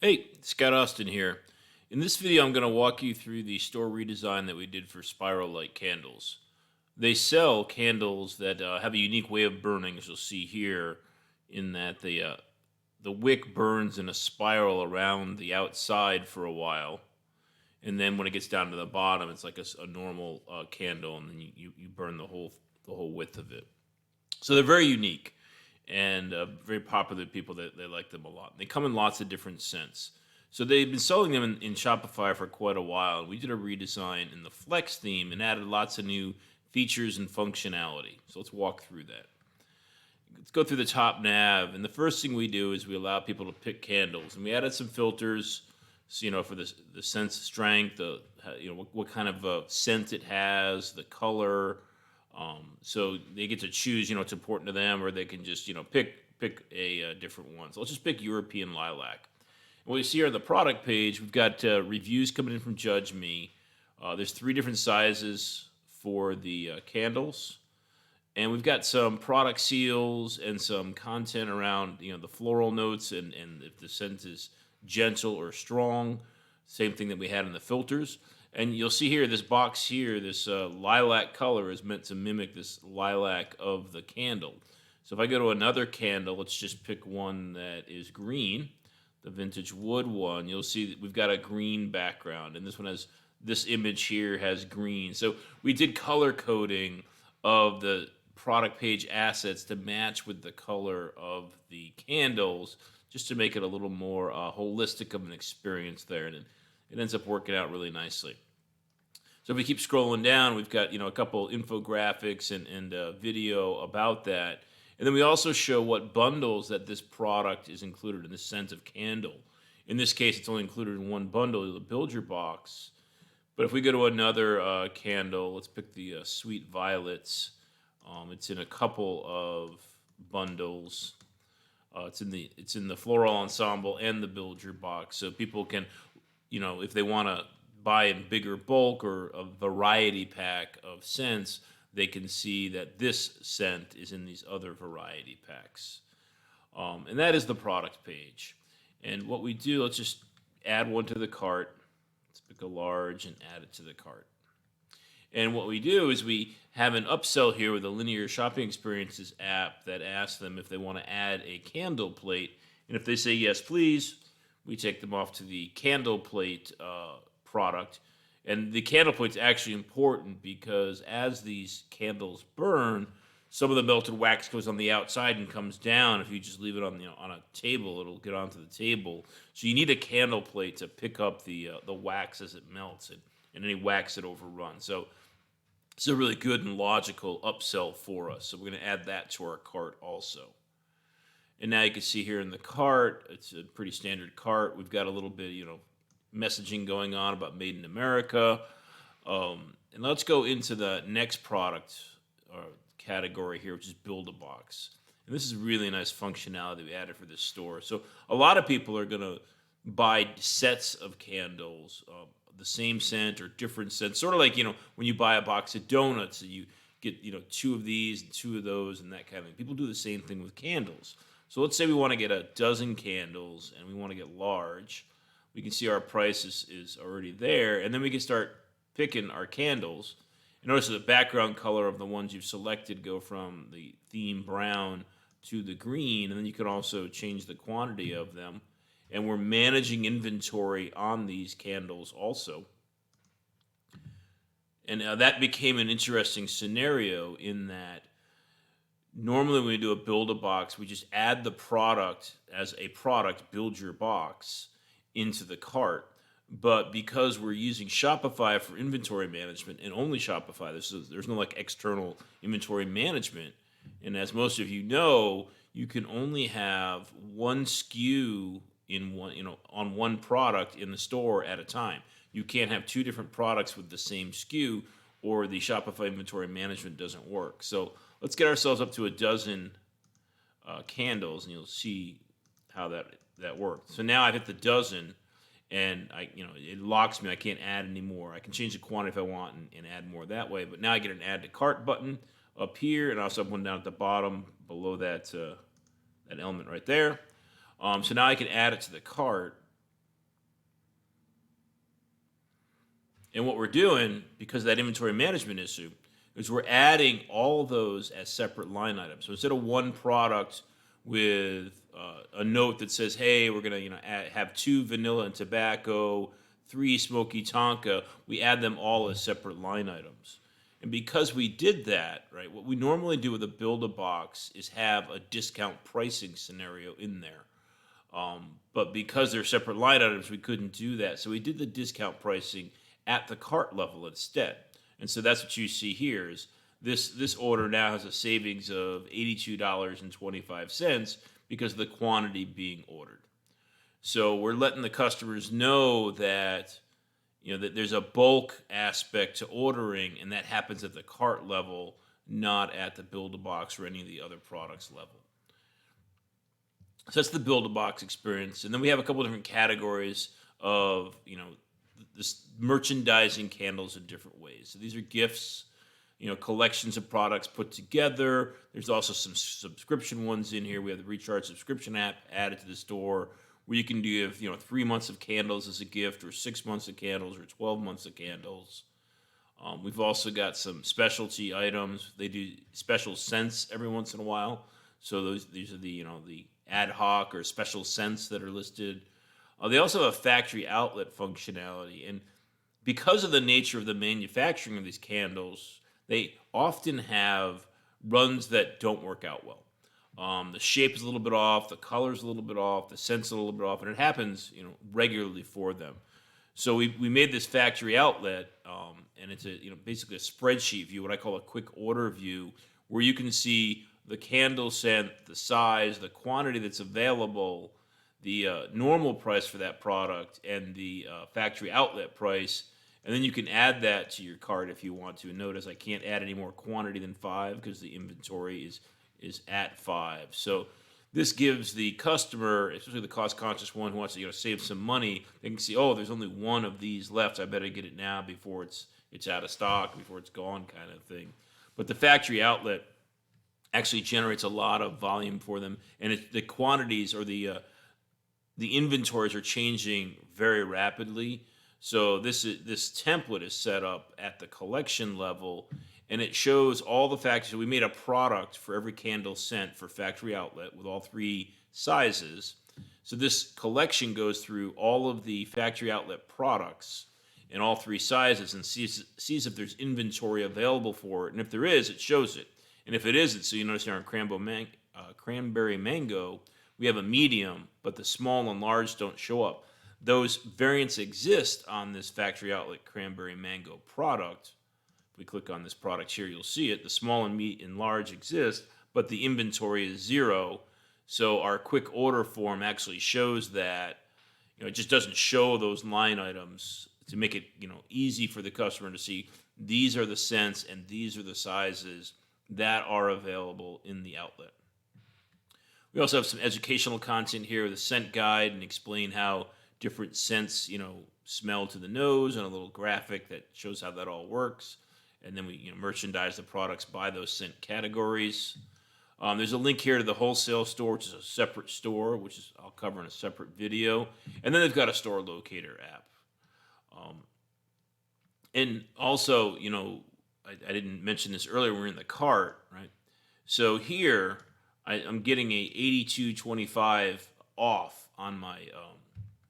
Hey, Scott Austin here. In this video, I'm going to walk you through the store redesign that we did for spiral light candles. They sell candles that have a unique way of burning, as you'll see here, in that the wick burns in a spiral around the outside for a while, and then when it gets down to the bottom, it's like a normal candle, and then you burn the whole width of it. So they're very unique and very popular with people that they like them a lot. They come in lots of different scents. So they've been selling them in Shopify for quite a while. We did a redesign in the Flex theme and added lots of new features and functionality. So let's walk through that. Let's go through the top nav. And the first thing we do is we allow people to pick candles. And we added some filters, so, for the sense of strength, what kind of scent it has, the color, so they get to choose, what's important to them, or they can just, pick a different one. So let's just pick European lilac. And what you see here on the product page, we've got reviews coming in from Judge Me. There's 3 different sizes for the candles. And we've got some product seals and some content around, the floral notes and if the scent is gentle or strong. Same thing that we had in the filters. And you'll see here, this box here, this lilac color is meant to mimic this lilac of the candle. So if I go to another candle, let's just pick one that is green, the vintage wood one, you'll see that we've got a green background. And this one has, this image here has green. So we did color coding of the product page assets to match with the color of the candles, just to make it a little more holistic of an experience there. And it ends up working out really nicely. So if we keep scrolling down, we've got a couple infographics and video about that, and then we also show what bundles that this product is included in the scent of candle. In this case, it's only included in one bundle, the Build Your Box. But if we go to another candle, let's pick the Sweet Violets. It's in a couple of bundles. It's in the floral ensemble and the Build Your Box, so people can, if they want to buy in bigger bulk or a variety pack of scents, they can see that this scent is in these other variety packs. And that is the product page. And what we do, let's just add one to the cart. Let's pick a large and add it to the cart. And what we do is we have an upsell here with a Linear Shopping Experiences app that asks them if they want to add a candle plate. And if they say yes, please, we take them off to the candle plate product. And the candle plate's actually important because as these candles burn, some of the melted wax goes on the outside and comes down. If you just leave it on on a table, it'll get onto the table. So you need a candle plate to pick up the wax as it melts and any wax that overruns. So it's a really good and logical upsell for us. So we're going to add that to our cart also. And now you can see here in the cart, it's a pretty standard cart. We've got a little bit, messaging going on about Made in America. And let's go into the next product category here, which is Build a Box. And this is really nice functionality we added for this store. So a lot of people are going to buy sets of candles, the same scent or different scents, sort of like, when you buy a box of donuts, you get, 2 of these and 2 of those and that kind of thing. People do the same thing with candles. So let's say we want to get a dozen candles and we want to get large. We can see our price is already there, and then we can start picking our candles. And notice the background color of the ones you've selected go from the theme brown to the green, and then you can also change the quantity of them. And we're managing inventory on these candles also. And that became an interesting scenario in that normally when we do a Build a Box, we just add the product as a product, Build Your Box, into the cart. But because we're using Shopify for inventory management, and only Shopify, there's no like external inventory management. And as most of you know, you can only have one SKU in one, on one product in the store at a time. You can't have 2 different products with the same SKU, or the Shopify inventory management doesn't work. So let's get ourselves up to a dozen candles, and you'll see how that works. So now I've hit the dozen, and it locks me. I can't add any more. I can change the quantity if I want and add more that way. But now I get an add to cart button up here, and I also have one down at the bottom below that element right there. So now I can add it to the cart, And what we're doing, because of that inventory management issue, is we're adding all those as separate line items. So instead of one product with a note that says, "Hey, we're gonna have two vanilla and tobacco, three smoky tonka," we add them all as separate line items. And because we did that, right, what we normally do with a build-a-box is have a discount pricing scenario in there. But because they're separate line items, we couldn't do that. So we did the discount pricing at the cart level instead. And so that's what you see here is this order now has a savings of $82.25 because of the quantity being ordered. So we're letting the customers know that that there's a bulk aspect to ordering, and that happens at the cart level, not at the build-a-box or any of the other products level. So that's the build-a-box experience, and then we have a couple of different categories of this merchandising candles in different ways. So these are gifts, collections of products put together. There's also some subscription ones in here. We have the Recharge subscription app added to the store, where you can give 3 months of candles as a gift, or 6 months of candles, or 12 months of candles. We've also got some specialty items. They do special scents every once in a while. So these are the ad hoc or special scents that are listed. They also have a factory outlet functionality, and because of the nature of the manufacturing of these candles, they often have runs that don't work out well. The shape is a little bit off, the color is a little bit off, the scent's a little bit off, and it happens regularly for them. So we made this factory outlet, and it's basically a spreadsheet view, what I call a quick order view, where you can see the candle scent, the size, the quantity that's available, the normal price for that product, and the factory outlet price. And then you can add that to your cart if you want to. Notice I can't add any more quantity than 5 because the inventory is at 5. So this gives the customer, especially the cost-conscious one who wants to save some money, they can see, oh, there's only one of these left. I better get it now before it's out of stock, before it's gone, kind of thing. But the factory outlet actually generates a lot of volume for them, and the quantities or the inventories are changing very rapidly. So this template is set up at the collection level, and it shows all the factories. So we made a product for every candle scent for factory outlet with all 3 sizes. So this collection goes through all of the factory outlet products in all 3 sizes and sees if there's inventory available for it. And if there is, it shows it. And if it isn't, so you notice here on cranberry mango, we have a medium, but the small and large don't show up. Those variants exist on this factory outlet cranberry mango product. If we click on this product here, you'll see it. The small and large exist, but the inventory is 0. So our quick order form actually shows that. It just doesn't show those line items to make it easy for the customer to see these are the scents and these are the sizes that are available in the outlet. We also have some educational content here with a scent guide and explain how different scents, smell to the nose, and a little graphic that shows how that all works. And then we merchandise the products by those scent categories. There's a link here to the wholesale store, which is a separate store, which I'll cover in a separate video. And then they've got a store locator app. And also, I didn't mention this earlier, we're in the cart, right? So here, I'm getting a $82.25 off on my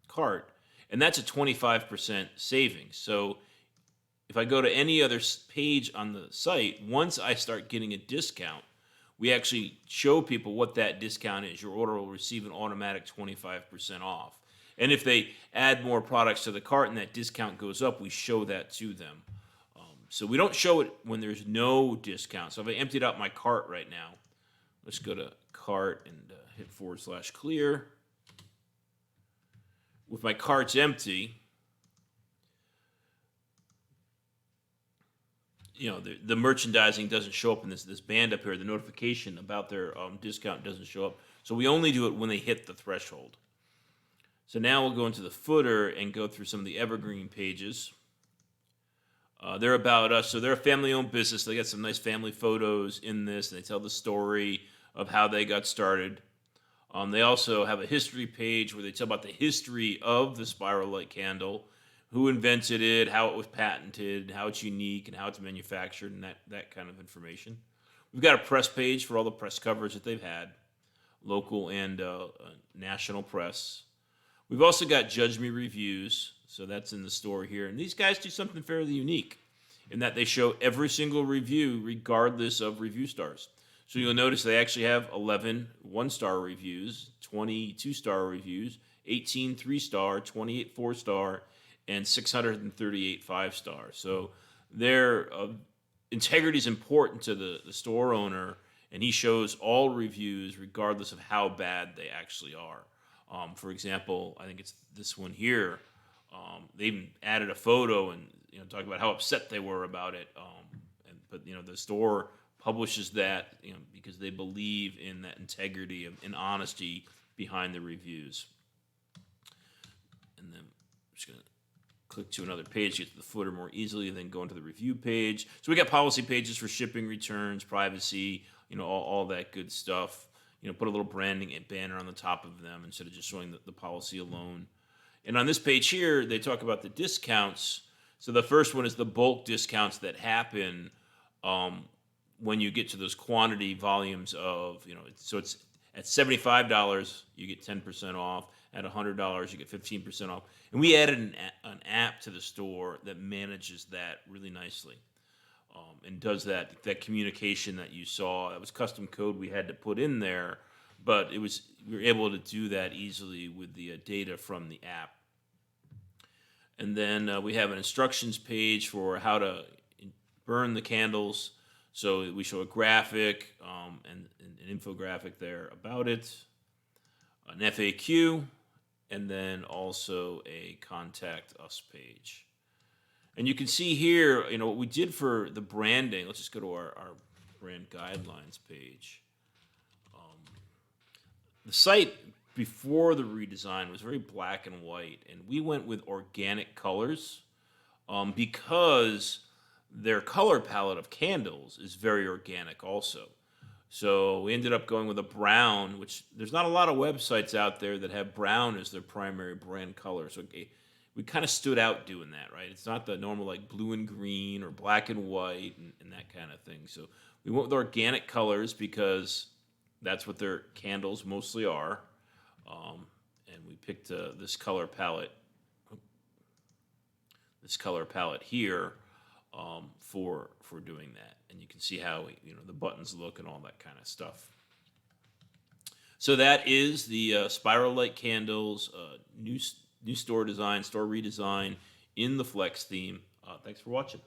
cart, and that's a 25% savings. So if I go to any other page on the site, once I start getting a discount, we actually show people what that discount is. Your order will receive an automatic 25% off. And if they add more products to the cart and that discount goes up, we show that to them. So we don't show it when there's no discount. So if I emptied out my cart right now, let's go to cart and hit /clear. With my cart's empty, the merchandising doesn't show up in this band up here. The notification about their discount doesn't show up. So we only do it when they hit the threshold. So now we'll go into the footer and go through some of the evergreen pages. They're about us. So they're a family-owned business. They got some nice family photos in this, and they tell the story of how they got started. They also have a history page where they tell about the history of the spiral light candle. who invented it, how it was patented, how it's unique, and how it's manufactured, and that kind of information. We've got a press page for all the press coverage that they've had, local and national press. We've also got Judge Me reviews, so that's in the store here. And these guys do something fairly unique in that they show every single review regardless of review stars. So you'll notice they actually have 11 one-star reviews, 20 two-star reviews, 18 three-star, 28 four-star, and 638 five-star. So their integrity is important to the store owner, and he shows all reviews regardless of how bad they actually are. For example, I think it's this one here. They even added a photo and talk about how upset they were about it. But the store publishes that because they believe in that integrity and honesty behind the reviews. And then I'm just gonna click to another page to get to the footer more easily, and then go into the review page. So we got policy pages for shipping, returns, privacy, all that good stuff. Put a little branding and banner on the top of them instead of just showing the policy alone. And on this page here, they talk about the discounts. So the first one is the bulk discounts that happen when you get to those quantity volumes of, so it's at $75, you get 10% off. At $100, you get 15% off. And we added an app to the store that manages that really nicely. And does that communication that you saw. That was custom code we had to put in there, but we were able to do that easily with the data from the app. And then we have an instructions page for how to burn the candles. So we show a graphic and an infographic there about it, an FAQ, and then also a contact us page. And you can see here, what we did for the branding. Let's just go to our brand guidelines page. The site before the redesign was very black and white, and we went with organic colors because their color palette of candles is very organic also. So we ended up going with a brown, which there's not a lot of websites out there that have brown as their primary brand color. So we kind of stood out doing that, right? It's not the normal like blue and green or black and white and that kind of thing. So we went with organic colors because that's what their candles mostly are. And we picked this color palette here for doing that. And you can see how the buttons look and all that kind of stuff. So that is the Spiral Light Candles new store design, store redesign in the Flex theme. Thanks for watching.